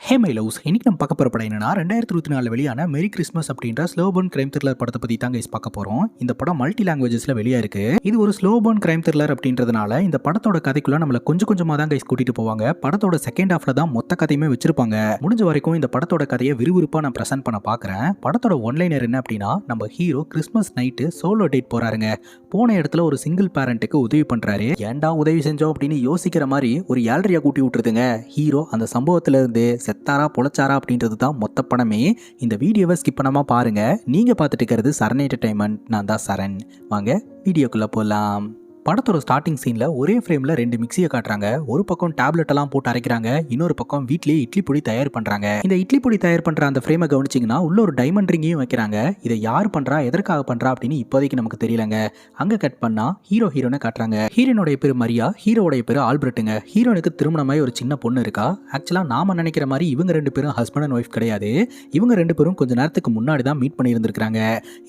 Hey my loves, இன்னைக்கு நம்ம பார்க்க போகிற படம் என்னன்னா 2024 வெளியான மெரி கிறிஸ்மஸ் அப்படின்ற ஸ்லோ பர்ன் கிரைம் த்ரில்லர் படத்தை பற்றி தான் கைஸ் பார்க்க போகிறோம். இந்த படம் மல்டி லாங்குவேஜஸில் வெளியே இருக்கு. இது ஒரு ஸ்லோ பர்ன் கிரைம் த்ரில்லர் அப்படின்றதுனால இந்த படத்தோட கதைக்குள்ள நம்மளை கொஞ்சம் கொஞ்சமாக தான் கைஸ் கூட்டிட்டு போவாங்க. படத்தோட செகண்ட் ஹாஃப்ல தான் மொத்த கதையுமே வச்சிருப்பாங்க. முடிஞ்ச வரைக்கும் இந்த படத்தோட கதையை விறுவிறுப்பாக நான் ப்ரெசென்ட் பண்ண பார்க்குறேன். படத்தோட ஒன்லைனர் என்ன அப்படின்னா, நம்ம hero Christmas night solo date போறாருங்க. போன இடத்துல ஒரு சிங்கிள் பேரண்ட்டுக்கு உதவி பண்றாரு. ஏன்டா உதவி செஞ்சோம் அப்படின்னு யோசிக்கிற மாதிரி ஒரு ஏழ்றையா கூட்டி விட்டுருதுங்க. ஹீரோ அந்த சம்பவத்துல இருந்து செத்தாரா பொழைச்சாரா அப்படின்றது தான் மொத்த படமே. இந்த வீடியோவை ஸ்கிப் பண்ணாம பாருங்க. நீங்க பார்த்துட்டு இருக்கிறது சரண் என்டர்டைன்மெண்ட். நான் தான் சரண். வாங்க வீடியோக்குள்ள போலாம். படத்தோட ஸ்டார்டிங் சீன்ல ஒரே ஃப்ரேம்ல 2 மிக்சியை காட்டுறாங்க. ஒரு பக்கம் டேப்லெட் எல்லாம் போட்டு அரைக்கிறாங்க, இன்னொரு பக்கம் வீட்லயே இட்லி பொடி தயார் பண்றாங்க. இந்த இட்லி பொடி தயார் பண்ற அந்த ஃப்ரேமை கவனிச்சிங்கன்னா உள்ள ஒரு டைமண்ட் ரிங்கையும் வைக்கிறாங்க. இதை யார் பண்றா, எதற்காக பண்றா அப்படின்னு இப்போதைக்கு நமக்கு தெரியலங்க. அங்க கட் பண்ணா ஹீரோனை காட்டுறாங்க. ஹீரோனுடைய பேரு மரியா, ஹீரோடைய பேரு ஆல்பர்ட்டுங்க. ஹீரோனுக்கு திருமணமாய் ஒரு சின்ன பொண்ணு இருக்கா. ஆக்சுவலா நாம நினைக்கிற மாதிரி இவங்க 2 பேரும் ஹஸ்பண்ட் அண்ட் ஒய்ஃப் கிடையாது. இவங்க 2 பேரும் கொஞ்ச நேரத்துக்கு முன்னாடி தான் மீட் பண்ணி இருந்திருக்காங்க.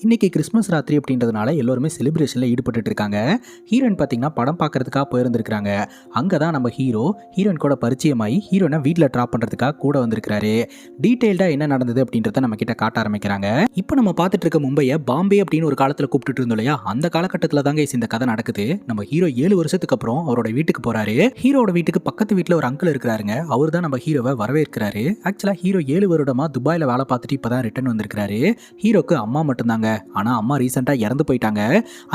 இன்னைக்கு கிறிஸ்மஸ் ராத்திரி அப்படின்றதுனால எல்லாருமே செலிப்ரேஷன்ல ஈடுபட்டு இருக்காங்க. பார்த்தீங்கன்னா படம் பார்க்கறதுக்காக போயிருந்திருக்காங்க. அங்கதான் நம்ம ஹீரோயின் கூட பரிச்சயமாயி ஹீரோனை வீட்டில் ட்ராப் பண்றதுக்காக கூட வந்திருக்காரு. டீடைல்டா என்ன நடந்தது அப்படின்றத நம்ம கிட்ட காட்ட ஆரம்பிக்கிறாங்க. இப்போ நம்ம பார்த்துட்டு இருக்க மும்பையை பாம்பே அப்படின்னு ஒரு காலத்துல கூப்பிட்டு இருந்தோம் இல்லையா, அந்த காலகட்டத்தில் தாங்க இந்த கதை நடக்குது. நம்ம ஹீரோ 7 வருஷத்துக்கு அப்புறம் அவரோட வீட்டுக்கு போறாரு. ஹீரோட வீட்டுக்கு பக்கத்து வீட்டில் ஒரு அங்கிள் இருக்கிறாருங்க. அவர் தான் நம்ம ஹீரோவை வரவேற்கிறாரு. ஆக்சுவலா ஹீரோ 7 வருடமா துபாயில வேலை பார்த்துட்டு இப்பதான் ரிட்டர்ன் வந்திருக்காரு. ஹீரோக்கு அம்மா மட்டும்தாங்க. ஆனா அம்மா ரீசெண்டா இறந்து போயிட்டாங்க.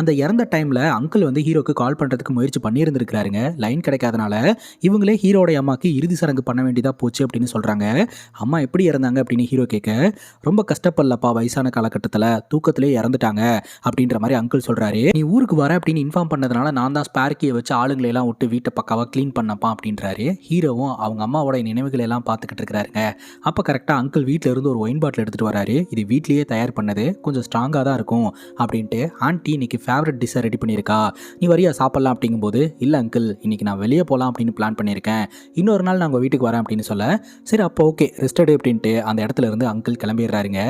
அந்த இறந்த டைம்ல அங்கிள் வந்து ஹீரோக்கு கால் பண்றதுக்கு முயற்சி பண்ணியிருந்திருக்காருங்க. லைன் கிடைக்காதனால இவங்களே ஹீரோட அம்மாக்கு இறுதி சடங்கு பண்ண வேண்டியதா போச்சு அப்படின்னு சொல்றாங்க. அம்மா எப்படி இறந்தாங்க அப்படின்னு ஹீரோ கேட்க, ரொம்ப கஷ்டப்படலப்பா, வயசான காலகட்டத்தில் தூக்கத்திலே இறந்துட்டாங்க அப்படின்ற மாதிரி அங்கிள் சொல்றாரு. நீ ஊருக்கு வர அப்படின்னு இன்ஃபார்ம் பண்ணதுனால நான் தான் ஸ்பேர் கீயை வச்சு ஆளுங்களை எல்லாம் விட்டு வீட்டை பக்காவா கிளீன் பண்ணப்பா அப்படின்றாரு. ஹீரோவும் அவங்க அம்மாவோட நினைவுகளை எல்லாம் பார்த்துக்கிட்டு இருக்கிறாருங்க. அப்போ கரெக்டாக அங்கிள் வீட்டில் இருந்து ஒரு ஒயின் பாட்டில் எடுத்துட்டு வராரு. இது வீட்லேயே தயார் பண்ணது, கொஞ்சம் ஸ்ட்ராங்காக தான் இருக்கும் அப்படின்ட்டு. ஆன்ட்டி இன்னைக்கு ஃபேவரட் டிஷ்ஷை ரெடி பண்ணியிருக்கா, நீ வரியா சாப்பிடலாம் அப்படிங்கும்போது, இல்லை அங்கிள் இன்னைக்கு நான் வெளியே போகலாம் அப்படின்னு பிளான் பண்ணியிருக்கேன், இன்னொரு நாள் நான் உங்கள் வீட்டுக்கு வரேன் அப்படின்னு சொல்ல, சரி அப்போ ஓகே ரெஸ்டட் அப்படின்ட்டு அந்த இடத்துல இருந்து அங்கிள் கிளம்பிடுறாருங்க.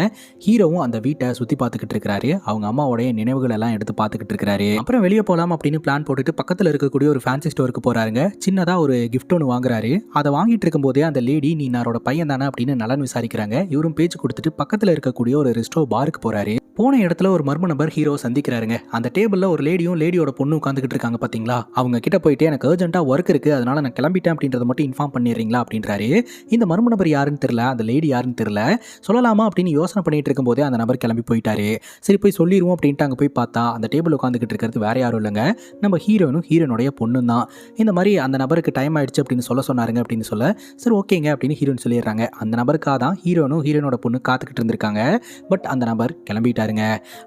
ஹீரோவும் அந்த வீட்டை சுற்றி பார்த்துக்கிட்டு இருக்கிறாரு. அவங்க அம்மாவோடைய நினைவுகள் எல்லாம் எடுத்து பார்த்துக்கிட்டு இருக்கிறாரு. அப்புறம் வெளியே போகலாம் அப்படின்னு பிளான் போட்டுட்டு பக்கத்தில் இருக்கக்கூடிய ஒரு ஃபேன்சி ஸ்டோருக்கு போறாருங்க. சின்னதாக ஒரு கிஃப்ட் ஒன்று வாங்குறாரு. அதை வாங்கிட்டு இருக்கும் போதே அந்த லேடி நீ நாரோட பையன் தானே அப்படின்னு நலன் விசாரிக்கிறாங்க. இவரும் பேச்சு கொடுத்துட்டு பக்கத்தில் இருக்கக்கூடிய ஒரு ரெஸ்டோ பாருக்கு போறாரு. போன இடத்துல ஒரு மர்ம நபர் ஹீரோ சந்திக்கிறாருங்க. அந்த டேபிளில் ஒரு லேடியோட பொண்ணு உட்காந்துக்கிட்டு இருக்காங்க பார்த்தீங்களா. அவங்க கிட்ட போயிட்டு எனக்கு அர்ஜென்ட்டாக ஒர்க் இருக்குது, அதனால நான் கிளம்பிட்டேன் அப்படின்றத மட்டும் இன்ஃபார்ம் பண்ணிடுறீங்களா அப்படின்றாரு. இந்த மர்ம நபர் யாருன்னு தெரியல, அந்த லேடி யாருன்னு தெரியல. சொல்லலாமா அப்படின்னு யோசனை பண்ணிட்டு இருக்கும்போதே அந்த நபர் கிளம்பி போயிட்டாரு. சரி போய் சொல்லிடுவோம் அப்படின்ட்டு அங்கே போய் பார்த்தா அந்த டேபிள் உட்காந்துக்கிட்டு இருக்கிறது வேற யாரும் இல்லைங்க, நம்ம ஹீரோனுடைய பொண்ணு தான். இந்த மாதிரி அந்த நபருக்கு டைம் ஆயிடுச்சு அப்படின்னு சொன்னாருங்க அப்படின்னு சொல்ல, சரி ஓகேங்க அப்படின்னு ஹீரோயின் சொல்லிடுறாங்க. அந்த நபருக்காக தான் ஹீரோனோட பொண்ணு காத்துக்கிட்டு இருந்திருக்காங்க. பட் அந்த நபர் கிளம்பிட்டாருங்க.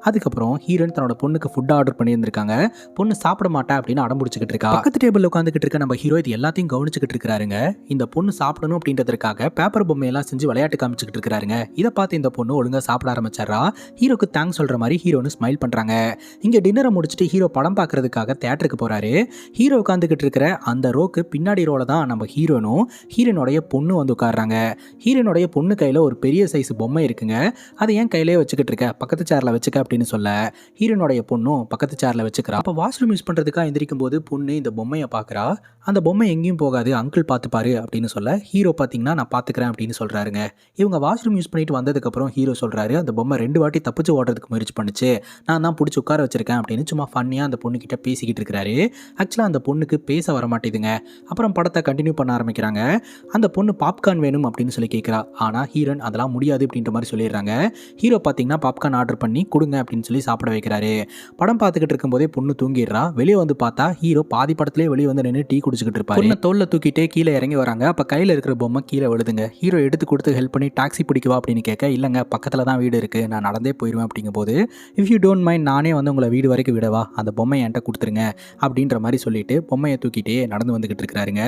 அதுக்கப்புறம் ஹீரோயின் தன்னோட பொண்ணுக்கு ஃபுட் ஆர்டர் பண்ணியிருந்திருக்காங்க. பொண்ணு சாப்பிட மாட்டா அப்படின்னு அடம்பிடிச்சிக்கிட்டு இருக்கா. பக்கத்து டேபிள் உட்காந்துக்கிட்டு இருக்க நம்ம ஹீரோ இது எல்லாத்தையும் கவனிச்சுக்கிட்டு இருக்காருங்க. இந்த பொண்ணு சாப்பிடணும் அப்படின்றதுக்காக பேப்பர் பொம்மையெல்லாம் செஞ்சு விளையாட்டு காமிச்சுக்கிட்டு இருக்காருங்க. இதை பார்த்து இந்த பொண்ணு ஒழுங்கா சாப்பிட ஆரம்பிச்சாரா. ஹீரோக்கு தேங்க்ஸ் சொல்ற மாதிரி ஹீரோன்னு ஸ்மைல் பண்றாங்க. இங்க டின்னரை முடிச்சுட்டு ஹீரோ படம் பார்க்கறதுக்காக தியேட்டருக்கு போறாரு. ஹீரோ உட்காந்துக்கிட்டு இருக்கிற அந்த ரோக்கு பின்னாடி ரோல தான் நம்ம ஹீரோனுடைய பொண்ணு வந்து உட்கார்றாங்க. ஹீரோனுடைய பொண்ணு கையில ஒரு பெரிய சைஸ் பொம்மை இருக்குங்க. அதை ஏன் கையிலேயே வச்சுக்கிட்டு இருக்க, பக்கத்து சேர்ல வச்சுக்க அப்படின்னு சொல்ல, ஹீரோனுடைய பொண்ணும் பக்கத்து சேர்ல வச்சுக்கிறா. அப்ப வாஷ்ரூம் யூஸ் பண்றதுக்காக எந்திரிக்கும் போது பொண்ணு இந்த பொம்மையை பார்க்கறா. அந்த பொம்மை எங்கேயும் போகாது, அங்கிள் பார்த்துப்பாரு அப்படின்னு சொல்ல, ஹீரோ பார்த்தீங்கன்னா நான் பார்த்துக்கிறேன் அப்படின்னு சொல்றாருங்க. இவங்க வாஷ்ரூம் யூஸ் பண்ணிட்டு வந்ததுக்கு அப்புறம் ஹீரோ சொல்றாரு, அந்த பொம்மை 2 வாட்டி தப்பிச்சு ஓடுறதுக்கு முயற்சி பண்ணுச்சு, நான் தான் பிடிச்சி உட்கார வச்சிருக்கேன் அப்படின்னு சும்மா ஃபன்னியா அந்த பொண்ணு கிட்ட பேசிக்கிட்டு இருக்கிறாரு. ஆக்சுவலா அந்த பொண்ணுக்கு பேச வர மாட்டேதுங்க. அப்புறம் படத்தை கண்டினியூ பண்ண ஆரம்பிக்கிறாங்க. அந்த பொண்ணு பாப்கார்ன் வேணும் அப்படின்னு சொல்லி கேட்கிறா. ஆனா ஹீரோன் அதெல்லாம் முடியாது அப்படின்ற மாதிரி சொல்லிடுறாங்க. ஹீரோ பார்த்தீங்கன்னா பாப்கார்ன் ஆர்டர் பண்ணி கொடுங்க அப்படின்னு சொல்லி சாப்பிட வைக்கிறாரு. படம் பார்த்துக்கிட்டு இருக்கும் போதே பொண்ணு தூங்கிடுறா. வெளியே வந்து பார்த்தா ஹீரோ பாதி படத்திலே வெளியே வந்து நின்று டீ குடிச்சுக்கிட்டு இருப்பாரு. பொண்ணை தோல்ல தூக்கிட்டே கீழே இறங்கி வராங்க. அப்ப கையில இருக்கிற பொம்மை கீழே விழுதுங்க. ஹீரோ எடுத்து கொடுத்து ஹெல்ப் பண்ணி டாக்ஸி பிடிக்கவா அப்படின்னு கேட்க, இல்லைங்க பக்கத்துல தான் வீடு இருக்கு, நான் நடந்தே போயிடுவேன் அப்படிங்கும்போது, இஃப் யூ டோன்ட் மைண்ட் நானே வந்து உங்களை வீடு வரைக்கும் விடவா, அந்த பொம்மையை என்கிட்ட கொடுத்துருங்க அப்படின்ற மாதிரி சொல்லிட்டு பொம்மையை தூக்கிட்டே நடந்து வந்துகிட்டு இருக்கிறாருங்க.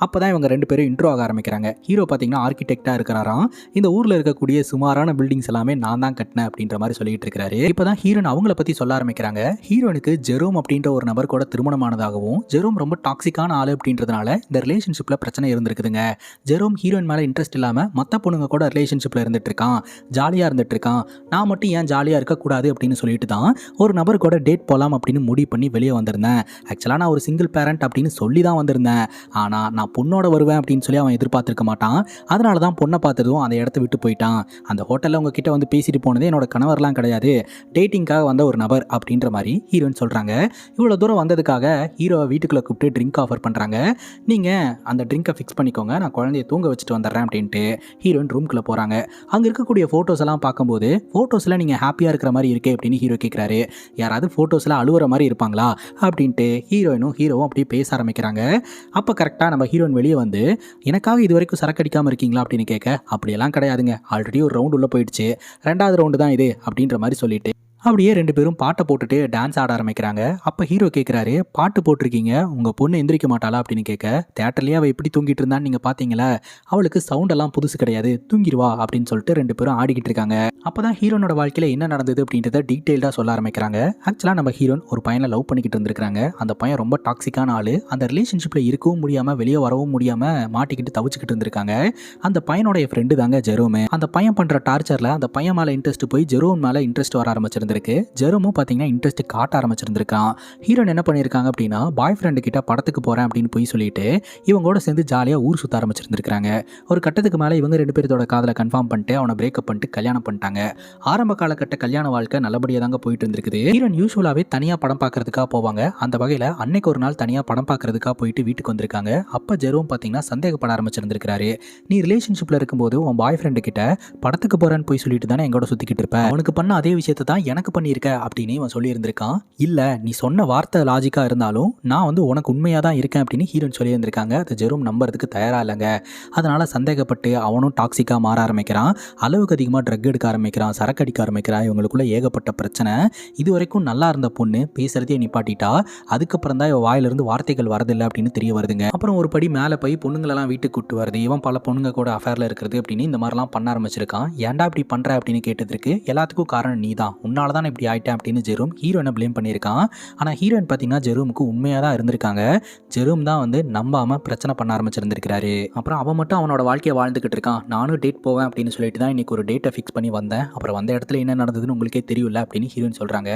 அப்பதான் இவங்க 2 பேரும் இன்ட்ரோ ஆக ஆரம்பிக்கிறாங்க. ஹீரோ பார்த்தீங்கன்னா ஆர்கிடெக்டா இருக்கிறாராம். இந்த ஊர்ல இருக்கக்கூடிய சுமாரான பில்டிங்ஸ் எல்லாமே நான் தான் கட்டினேன் அப்படின்ற மாதிரி சொல்லிட்டு இருக்கிறாரு. இப்பதான் ஹீரோன் அவங்கள பத்தி சொல்ல ஆரம்பிக்கிறாங்க. ஹீரோனுக்கு ஜெரோம் அப்படின்ற ஒரு நபர் கூட திருமணமானதாகவும் ஜெரோம் ரொம்ப டாக்ஸிக்கான ஆளு அப்படின்றதுனால இந்த ரிலேஷன்ஷிப்பில் பிரச்சனை இருந்திருக்குதுங்க. ஜெரோம் ஹீரோயின் மேலே இன்ட்ரெஸ்ட் இல்லாமல் மற்ற பொண்ணுங்க கூட ரிலேஷன்ஷிப்பில் இருந்துட்டு இருக்கான், ஜாலியாக இருந்துட்டு இருக்கான். நான் மட்டும் ஏன் ஜாலியாக இருக்கக்கூடாது அப்படின்னு சொல்லிட்டு தான் ஒரு நபர் கூட டேட் போகலாம் அப்படின்னு முடிவு பண்ணி வெளியே வந்திருந்தேன். ஆக்சுவலாக நான் ஒரு சிங்கிள் பேரண்ட் அப்படின்னு சொல்லி தான் வந்திருந்தேன். ஆனால் நான் பொண்ணோட வருவேன் அப்படின்னு சொல்லி அவன் எதிர்பார்த்துருக்க மாட்டான். அதனால தான் பொண்ணை பார்த்ததும் அந்த இடத்த விட்டு போயிட்டான். அந்த ஹோட்டலில் உங்ககிட்ட வந்து பேசிட்டு போனதே என்னோட கணவர்லாம் கிடையாது, டேட்டிங்காக வந்த ஒரு நபர் அப்படின்ற மாதிரி ஹீரோயின் சொல்கிறாங்க. இவ்வளோ தூரம் வந்ததுக்காக ஹீரோவை வீட்டுக்குள்ளே கூப்பிட்டு ட்ரிங்க் ஆஃபர் பண்ணுறாங்க. நீங்கள் அந்த ட்ரிங்கை ஃபிக்ஸ் பண்ணிக்கோங்க, நான் குழந்தைய தூங்க வச்சுட்டு வந்துடுறேன் அப்படின்ட்டு ஹீரோயின் ரூம்குள்ளே போகிறாங்க. அங்கே இருக்கக்கூடிய ஃபோட்டோஸ் எல்லாம் பார்க்கும்போது ஃபோட்டோஸில் நீங்கள் ஹாப்பியாக இருக்கிற மாதிரி இருக்கே அப்படின்னு ஹீரோ கேட்குறாரு. யாராவது ஃபோட்டோஸில் அழுவுற மாதிரி இருப்பாங்களா அப்படின்ட்டு ஹீரோயினும் ஹீரோவும் அப்படியே பேச ஆரம்பிக்கிறாங்க. அப்போ கரெக்டாக நம்ம ஹீரோயின் வெளியே வந்து எனக்காக இது வரைக்கும் சரக்கு அடிக்காமல் இருக்கீங்களா அப்படின்னு கேட்க, அப்படியெல்லாம் கிடையாதுங்க, ஆல்ரெடி ஒரு ரவுண்டு உள்ளே போயிடுச்சு, 2வது ரவுண்டு தான் இது அப்படின்ற மாதிரி சொல்லிட்டு அப்படியே 2 பேரும் பாட்டை போட்டுட்டு டான்ஸ் ஆட ஆரம்பிக்கிறாங்க. அப்போ ஹீரோ கேட்குறாரு, பாட்டு போட்டிருக்கீங்க, உங்கள் பொண்ணு எந்திரிக்க மாட்டாளா அப்படின்னு கேட்க, தேட்டர்லேயே அவள் எப்படி தூங்கிட்டு இருந்தான்னு நீங்கள் பார்த்தீங்களா, அவளுக்கு சவுண்டெல்லாம் புதுசு கிடையாது, தூங்கிடுவா அப்படின்னு சொல்லிட்டு 2 பேரும் ஆடிக்கிட்டு இருக்காங்க. அப்போ தான் ஹீரோனோட வாழ்க்கையில் என்ன நடந்தது அப்படின்றத டீட்டெயில்டாக சொல்ல ஆரம்பிக்கிறாங்க. ஆக்சுவலாக நம்ம ஹீரோன் ஒரு பையனை லவ் பண்ணிக்கிட்டு இருந்திருக்காங்க. அந்த பையன் ரொம்ப டாக்ஸிக்கான ஆள், அந்த ரிலேஷன்ஷிப்பில் இருக்கவும் முடியாமல் வெளியே வரவும் முடியாமல் மாட்டிக்கிட்டு தவிச்சுக்கிட்டு இருந்திருக்காங்க. அந்த பையனோட ஃப்ரெண்டு தாங்க ஜெரோம். அந்த பையன் பண்ணுற டார்ச்சரில் அந்த பையன் மேலே இன்ட்ரெஸ்ட் போய் ஜெரோம் மேலே இன்ட்ரெஸ்ட் வர ஆரம்பிச்சிருந்திருக்கு. ஜெரோமும் பார்த்தீங்கன்னா இன்ட்ரெஸ்ட் காட்ட ஆரம்பிச்சிருந்திருக்கான். ஹீரோன் என்ன பண்ணியிருக்காங்க அப்படின்னா, பாய் ஃப்ரெண்டு கிட்ட படத்துக்கு போகிறேன் அப்படின்னு போய் சொல்லிட்டு இவங்களோட சேர்ந்து ஜாலியாக ஊர் சுற்ற ஆரம்பிச்சிருந்திருக்காங்க. ஒரு கட்டத்துக்கு மேலே இவங்க 2 பேரோட காதலை கன்ஃபார்ம் பண்ணிட்டு அவனை பிரேக்கப் பண்ணிட்டு கல்யாணம் பண்ணிட்டாங்க. ஆரம்ப காலகட்ட கல்யாண வாழ்க்கை நல்லபடியாக தாங்க போயிட்டு இருந்திருக்குது. ஹீரோன் யூஸ்வலாகவே தனியாக படம் பார்க்கறதுக்காக போவாங்க. அந்த வகையில் அன்னைக்கு ஒரு நாள் தனியாக படம் பார்க்கறதுக்காக போயிட்டு வீட்டுக்கு வந்திருக்காங்க. அப்போ ஜெரோம் பார்த்தீங்கன்னா சந்தேகப்பட ஆரம்பிச்சிருந்திருக்காரு. நீ ரிலேஷன்ஷிப்பில் இருக்கும்போது உன் பாய் ஃப்ரெண்டு கிட்ட படத்துக்கு போகிறேன்னு போய் சொல்லிட்டு தானே எங்களோட சுற்றிக்கிட்டு இருப்பேன், அவனுக்கு பண்ண அதே விஷயத்தை தான் எனக்கு பண்ணியிருக்க அப்படின்னு இவன் சொல்லியிருந்திருக்கான். இல்லை, நீ சொன்ன வார்த்தை லாஜிக்காக இருந்தாலும் நான் வந்து உனக்கு உண்மையாக தான் இருக்கேன் அப்படின்னு ஹீரோன் சொல்லியிருந்திருக்காங்க. அது ஜெரோம் நம்புறதுக்கு தயாராக இல்லைங்க. அதனால் சந்தேகப்பட்டு அவனும் டாக்ஸிக்காக மாற ஆரம்பிக்கிறான். அளவுக்கு அதிகமாக ட்ரக் எடுக்க ஆரம்பிக்கிறான், சரக்கு அடிக்க ஆரம்பிக்கிறான். இவங்களுக்குள்ள ஏகப்பட்ட பிரச்சனை. இது வரைக்கும் நல்லா இருந்த பொண்ணு பேசுறதே நிப்பாட்டிட்டா. அதுக்கப்புறம் தான் இவன் வாயிலிருந்து வார்த்தைகள் வரதில்லை அப்படின்னு தெரிய வருதுங்க. அப்புறம் ஒரு படி மேலே போய் பொண்ணுங்களெல்லாம் வீட்டுக்கு கூட்டு வருது. இவன் பல பொண்ணுங்க கூட அஃபேரில் இருக்கிறது அப்படின்னு இந்த மாதிரிலாம் பண்ண ஆரம்பிச்சிருக்கான். ஏன்டா இப்படி பண்ணுற அப்படின்னு கேட்டதுக்கு, எல்லாத்துக்கும் காரணம் நீ தான், உன்னால தான் இப்படி ஆயிட்டேன் அப்படின்னு ஜெரோம் ஹீரோனை ப்ளேம் பண்ணியிருக்கான். ஆனால் ஹீரோயின் பார்த்தீங்கன்னா ஜெரோமுக்கு உண்மையாக தான் இருந்திருக்காங்க. ஜெரோம் தான் வந்து நம்பாமல் பிரச்சனை பண்ண ஆரம்பிச்சிருந்திருக்காரு. அப்புறம் அவன் மட்டும் அவனோட வாழ்க்கையை வாழ்ந்துக்கிட்டு இருக்கான். நானும் டேட் போவேன் அப்படின்னு சொல்லிட்டு தான் இன்னைக்கு ஒரு டேட்டை ஃபிக்ஸ் பண்ணி வந்தேன். அப்புறம் வந்த இடத்துல என்ன நடந்ததுன்னு உங்களுக்கே தெரியல அப்படின்னு ஹீரோயின் சொல்கிறாங்க.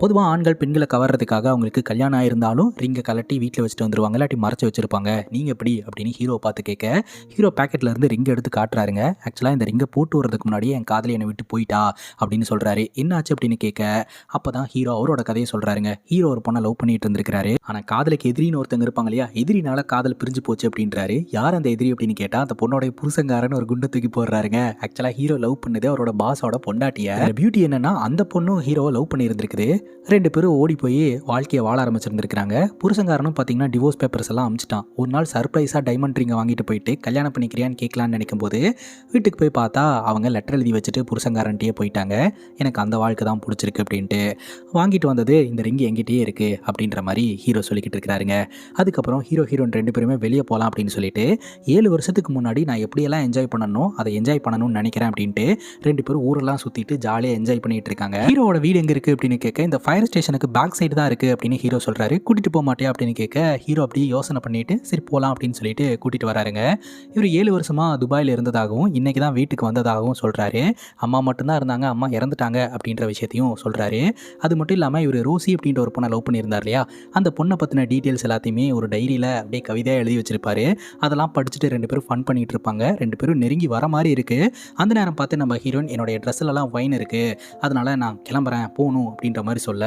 பொதுவாக ஆண்கள் பெண்களை கவர்றதுக்காக அவங்களுக்கு கல்யாணம் ஆயிருந்தாலும் ரிங்கை கலட்டி வீட்டில் வச்சுட்டு வந்துருவாங்க, இல்லாட்டி மறைச்சு வச்சிருப்பாங்க. நீங்கள் எப்படி அப்படின்னு ஹீரோவை பார்த்து கேட்க, ஹீரோ பேக்கெட்ல இருந்து ரிங் எடுத்து காட்டுறாருங்க. ஆக்சுவலாக இந்த ரிங்கை போட்டு வரதுக்கு முன்னாடியே என் காதலி என்னை விட்டு போயிட்டா அப்படின்னு சொல்கிறாரு. என்னாச்சு அப்படின்னு கேட்க, அப்போ தான் ஹீரோ அவரோட கதையை சொல்கிறாருங்க. ஹீரோ ஒரு பொண்ணை லவ் பண்ணிட்டு இருந்திருக்காரு. ஆனால் காதலுக்கு எதிரின்னு ஒருத்தங்க இருப்பாங்க இல்லையா, எதிரினால காதல் பிரிஞ்சு போச்சு அப்படின்றாரு. யார் அந்த எதிரி அப்படின்னு கேட்டால் அந்த பொண்ணோட புருஷங்காரன்னு ஒரு குண்டை தூக்கி போடுறாருங்க. ஆக்சுவலாக ஹீரோ லவ் பண்ணது அவரோட பாஸோட பொண்டாட்டிய. பியூட்டி என்னன்னா, அந்த பொண்ணும் ஹீரோவை லவ் பண்ணி இருந்திருக்குது. 2 பேரும் ஓடி போய் வாழ்க்கையை வாழ ஆரம்பிச்சிருந்திருக்காங்க. புருஷங்காரனும் பார்த்தீங்கன்னா டிவோர்ஸ் பேப்பர்ஸ் எல்லாம் அமிச்சிட்டான். ஒரு நாள் சர்ப்ரைஸாக டைமண்ட் ரிங்கை வாங்கிட்டு போயிட்டு கல்யாணம் பண்ணிக்கிறியான்னு கேட்கலான்னு நினைக்கும் போது வீட்டுக்கு போய் பார்த்தா அவங்க லெட்டர் எழுதி வச்சுட்டு புருஷங்காரன்ட்டே போயிட்டாங்க. எனக்கு அந்த வாழ்க்கை தான் பிடிச்சிருக்கு அப்படின்ட்டு. வாங்கிட்டு வந்தது இந்த ரிங்கு எங்கிட்டயே இருக்குது அப்படின்ற மாதிரி ஹீரோ சொல்லிக்கிட்டு இருக்கிறாருங்க. அதுக்கப்புறம் ஹீரோயின் 2 பேருமே வெளியே போகலாம் அப்படின்னு சொல்லிட்டு 7 வருஷத்துக்கு முன்னாடி நான் எப்படியெல்லாம் என்ஜாய் பண்ணணும் அதை என்ஜாய் பண்ணணும்னு நினைக்கிறேன் அப்படின்ட்டு 2 பேரும் ஊரெல்லாம் சுற்றிட்டு ஜாலியாக என்ஜாய் பண்ணிட்டு இருக்காங்க. ஹீரோவோட வீடு எங்கே இருக்குது அப்படின்னு கேட்க, இந்த ஃபயர் ஸ்டேஷனுக்கு பேக் சைடு தான் இருக்குது அப்படின்னு ஹீரோ சொல்கிறாரு. கூட்டிகிட்டு போக மாட்டியா அப்படின்னு கேட்க, ஹீரோ அப்படியே யோசனை பண்ணிட்டு சரி போகலாம் அப்படின்னு சொல்லிட்டு கூட்டிகிட்டு வராருங்க. இவர் 7 வருஷமாக துபாயில் இருந்ததாகவும் இன்னைக்கு தான் வீட்டுக்கு வந்ததாகவும் சொல்கிறாரு. அம்மா மட்டும்தான் இருந்தாங்க, அம்மா இறந்துட்டாங்க அப்படின்ற விஷயத்தையும் சொல்கிறாரு. அது மட்டும் இல்லாமல் இவர் ரோசி அப்படின்ற ஒரு பொண்ணை லவ் பண்ணியிருந்தார் இல்லையா, அந்த பொண்ணை பற்றின டீட்டெயில்ஸ் எல்லாத்தையுமே ஒரு டைரியில் அப்படியே கவிதையாக எழுதி வச்சிருப்பாரு. அதெல்லாம் படிச்சுட்டு 2 பேரும் ஃபன் பண்ணிட்டு இருப்பாங்க. 2 பேரும் நெருங்கி வர மாதிரி இருக்குது. அந்த நேரம் பார்த்து நம்ம ஹீரோயின் என்னுடைய ட்ரெஸ்ஸிலலாம் வைன் இருக்குது, அதனால் நான் கிளம்புறேன் போகணும் அப்படின்ற மாதிரி சொல்ல,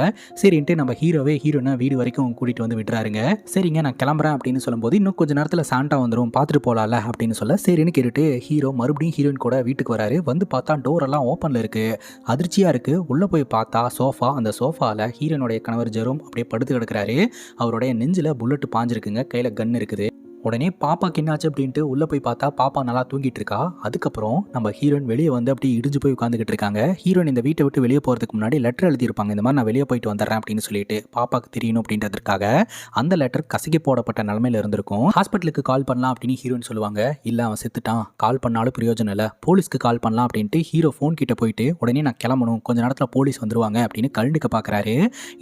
சரின்ட்டு நம்ம ஹீரோயினை வீடு வரைக்கும் கூட்டிகிட்டு வந்து விட்டுறாருங்க. சரிங்க நான் கிளம்புறேன் அப்படின்னு சொல்லும்போது, இன்னும் கொஞ்சம் நேரத்தில் சாண்டா வந்துடும் பார்த்துட்டு போகலாம்ல அப்படின்னு சொல்ல, சரின்னு கேட்டுட்டு ஹீரோ மறுபடியும் ஹீரோயின் கூட வீட்டுக்கு வராரு. வந்து பார்த்தா டோரெல்லாம் ஓப்பனில் இருக்குது. அதிர்ச்சியாக இருக்குது. உள்ளே போய் பார்த்தா சோஃபா, அந்த சோஃபாவில் ஹீரோனுடைய கணவர் ஜெரோம் அப்படியே படுத்து கிடக்கிறாரு. அவருடைய நெஞ்சில் புல்லட் பாஞ்சிருக்குங்க, கையில் கன் இருக்குது. உடனே பாப்பாக்கு என்னாச்சு அப்படின்ட்டு உள்ளே போய் பார்த்தா பாப்பா நல்லா தூங்கிட்டு இருக்கா. அதுக்கப்புறம் நம்ம ஹீரோயின் வெளியே வந்து அப்படியே இடிஞ்சு போய் உட்காந்துக்கிட்டு இருக்காங்க. ஹீரோயின் இந்த வீட்டை விட்டு வெளியே போகிறதுக்கு முன்னாடி லெட்டர் எழுதியிருப்பாங்க, இந்த மாதிரி நான் வெளியே போயிட்டு வந்துடுறேன் அப்படின்னு சொல்லிட்டு பாப்பாக்கு தெரியணும் அப்படின்றதுக்காக. அந்த லெட்டர் கசக்கி போடப்பட்ட நிலமையில இருந்திருக்கும். ஹாஸ்பிட்டலுக்கு கால் பண்ணலாம் அப்படின்னு ஹீரோயின் சொல்லுவாங்க. இல்லை அவன் செத்துட்டான், கால் பண்ணாலும் பிரயோஜனம் இல்லை, போலீஸ்க்கு கால் பண்ணலாம் அப்படின்ட்டு ஹீரோ ஃபோன் கிட்ட போயிட்டு உடனே நான் கிளம்பணும், கொஞ்ச நேரத்தில் போலீஸ் வந்துருவாங்க அப்படின்னு கழுண்டுக்க பார்க்குறாரு.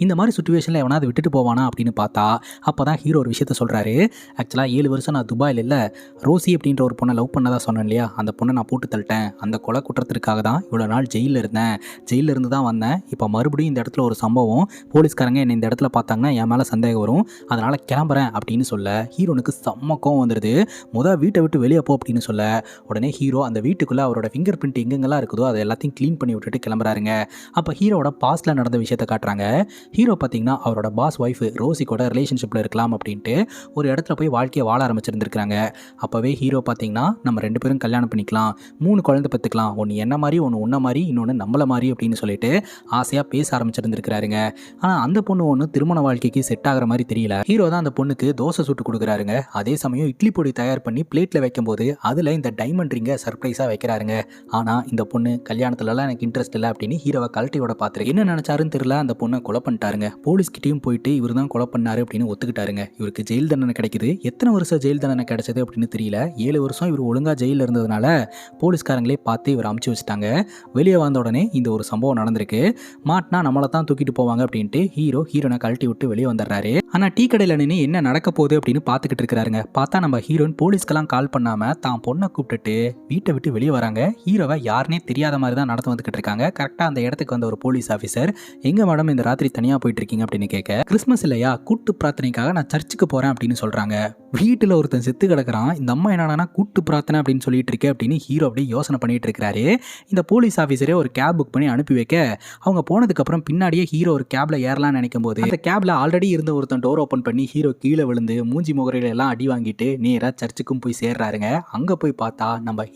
இந்த மாதிரி சுச்சுவேஷனில் எவனாவது விட்டுட்டு போவானா அப்படின்னு பார்த்தா அப்போ தான் ஹீரோ ஒரு விஷயத்த சொல்கிறாரு. ஆக்சுவலாக 7 வருஷம் நான் துபாயில் இல்லை, ரோசி அப்படின்ற ஒரு பொண்ணை லவ் பண்ணதா சொன்னேன் இல்லையா, அந்த பொண்ணை நான் போட்டு தள்ளிட்டேன். அந்த கொலை குற்றத்திற்காக தான் இவ்வளோ நாள் ஜெயிலில் இருந்தேன், ஜெயிலில் இருந்து தான் வந்தேன். இப்போ மறுபடியும் இந்த இடத்துல ஒரு சம்பவம், போலீஸ்காரங்க என்னை இந்த இடத்துல பார்த்தாங்கன்னா என் மேலே சந்தேகம் வரும், அதனால் கிளம்புறேன் அப்படின்னு சொல்ல ஹீரோனுக்கு செம்ம கோவம் வந்துடுது. வீட்டை விட்டு வெளியே போ அப்படின்னு சொல்ல உடனே ஹீரோ அந்த வீட்டுக்குள்ளே அவரோட ஃபிங்கர் பிரிண்ட் எங்கெங்கெல்லாம் இருக்குதோ அதை எல்லாத்தையும் க்ளீன் பண்ணி விட்டுட்டு கிளம்புறாருங்க. அப்போ ஹீரோட பாஸ்ட்டில் நடந்த விஷயத்தை காட்டுறாங்க. ஹீரோ பார்த்தீங்கன்னா அவரோட பாஸ் ஒய்ஃபு ரோசி கூட ரிலேஷன்ஷிப்பில் இருக்கலாம் அப்படின்ட்டு ஒரு இடத்துல போய் வாழ்க்கையை வாழ ஆரம்பிச்சிருந்துருக்காங்க. அப்போவே ஹீரோ பார்த்தீங்கன்னா நம்ம 2 பேரும் கல்யாணம் பண்ணிக்கலாம், 3 குழந்தை பெற்றுக்கலாம், ஒன்று என்ன மாதிரி ஒன்று உன்ன மாதிரி இன்னொன்று நம்மள மாதிரி அப்படின்னு சொல்லிட்டு ஆசையாக பேச ஆரம்பிச்சிருந்துருக்காருங்க. ஆனால் அந்த பொண்ணு ஒன்று திருமண வாழ்க்கைக்கு செட் ஆகிற மாதிரி தெரியல. ஹீரோ தான் அந்த பொண்ணுக்கு தோசை சுட்டு கொடுக்குறாருங்க. அதே சமயம் இட்லி பொடி தயார் பண்ணி பிளேட்டில் வைக்கும்போது அதில் இந்த டைமண்ட் ரிங்கை சர்ப்ரைஸாக வைக்கிறாருங்க. ஆனால் இந்த பொண்ணு கல்யாணத்துலலாம் எனக்கு இன்ட்ரெஸ்ட் இல்லை அப்படின்னு ஹீரோவை கழட்டியோட பார்த்துருக்கு. என்ன நினச்சாருன்னு தெரியல, அந்த பொண்ணை கொலை பண்ணிட்டாருங்க. போலீஸ்கிட்டையும் போயிட்டு இவர் தான் கொலை பண்ணாரு அப்படின்னு ஒத்துக்கிட்டாருங்க. இவருக்கு ஜெயில் தண்டனை கிடைக்குது. எத்தனை வருஷம் ஜெயில் தண்டனை கிடைச்சது அப்படின்னு தெரியல. 7 வருஷம் இவர் ஒழுங்காக ஜெயிலில் இருந்ததுனால போலீஸ்காரங்களே பார்த்து இவர் அமுச்சு வச்சுட்டாங்க. வெளியே வந்த உடனே இந்த ஒரு சம்பவம் நடந்திருக்கு. மாட்டினா நம்மளை தான் தூக்கிட்டு போவாங்க அப்படின்ட்டு ஹீரோனை கழட்டி விட்டு வெளியே வந்துடுறாரு. ஆனால் டீ கடையில் நின்று என்ன நடக்க போகுது அப்படின்னு பார்த்துக்கிட்டு இருக்கிறாருங்க. பார்த்தா நம்ம ஹீரோயின் போலீஸ்க்கெல்லாம் கால் பண்ணாமல் தான் பொண்ணை கூப்பிட்டுட்டு வீட்டை விட்டு வெளியே வராங்க. ஹீரோவை யாருனே தெரியாத மாதிரி தான் நடந்து வந்துக்கிட்டு இருக்காங்க. கரெக்டாக அந்த இடத்துக்கு வந்த ஒரு போலீஸ் ஆஃபீஸர், எங்கே மேடம் இந்த ராத்திரி தனியாக போயிட்டு இருக்கீங்க அப்படின்னு கேட்க, கிறிஸ்மஸ் இல்லையா, கூட்டு பிரார்த்தனைக்காக நான் சர்ச்சுக்கு போகிறேன் அப்படின்னு சொல்கிறாங்க. வீட்டில் ஒருத்தன் செத்து கிடக்கிறான், இந்த அம்மா என்னன்னா கூட்டு பிரார்த்தனை அப்படின்னு சொல்லிட்டு இருக்கேன் அப்படின்னு ஹீரோ அப்படியே யோசனை பண்ணிட்டு இருக்கிறாரு. இந்த போலீஸ் ஆஃபீஸரே ஒரு கேப் புக் பண்ணி அனுப்பி வைக்க அவங்க போனதுக்கப்புறம் பின்னாடியே ஹீரோ ஒரு கேப்ல ஏறலாம்னு நினைக்கும் போது அந்த கேப்ல ஆல்ரெடி இருந்த ஒருத்தன் டோர் ஓப்பன் பண்ணி ஹீரோ கீழே விழுந்து மூஞ்சி முகரையில எல்லாம் அடி வாங்கிட்டு நேராக சர்ச்சுக்கும் போய் சேர்றாருங்க. அங்கே போய் பார்த்தா நம்ம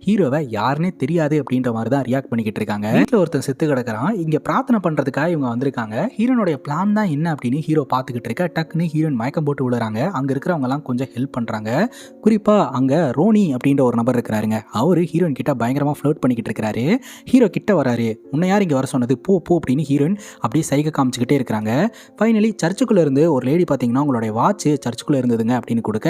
ஹீரோவை யாருன்னே தெரியாது அப்படின்ற மாதிரி தான் ரியாக்ட் பண்ணிக்கிட்டு இருக்காங்க. வீட்டில் ஒருத்தன் செத்து கிடக்கிறான், இங்கே பிரார்த்தனை பண்ணுறதுக்காக இவங்க வந்திருக்காங்க. ஹீரோனுடைய பிளான் தான் என்ன அப்படின்னு ஹீரோ பார்த்துக்கிட்டு இருக்க டக்குன்னு ஹீரோயின் மயக்கம் போட்டு விழுறாங்க. அங்கே இருக்கிறவங்கலாம் கொஞ்சம் ஹெல்ப் பண்ணுறாங்க. குறிப்பாக அங்கே ரோனி அப்படின்ற ஒரு நபர் இருக்கிறாருங்க. அவர் ஹீரோயின் கிட்ட பயங்கரமாக ஃப்ளர்ட் பண்ணிக்கிட்டு இருக்கிறாரு. ஹீரோ கிட்ட வராரு. உன்னை யார் இங்கே வர சொன்னது, போ போ அப்படின்னு ஹீரோயின் அப்படியே சைகை காமிச்சிக்கிட்டே இருக்கிறாங்க. ஃபைனலி சர்ச்சுக்குள்ளே இருந்து ஒரு லேடி பார்த்தீங்கன்னா உங்களுடைய வாட்ச் சர்ச்சுக்குள்ளே இருந்ததுங்க அப்படின்னு கொடுக்க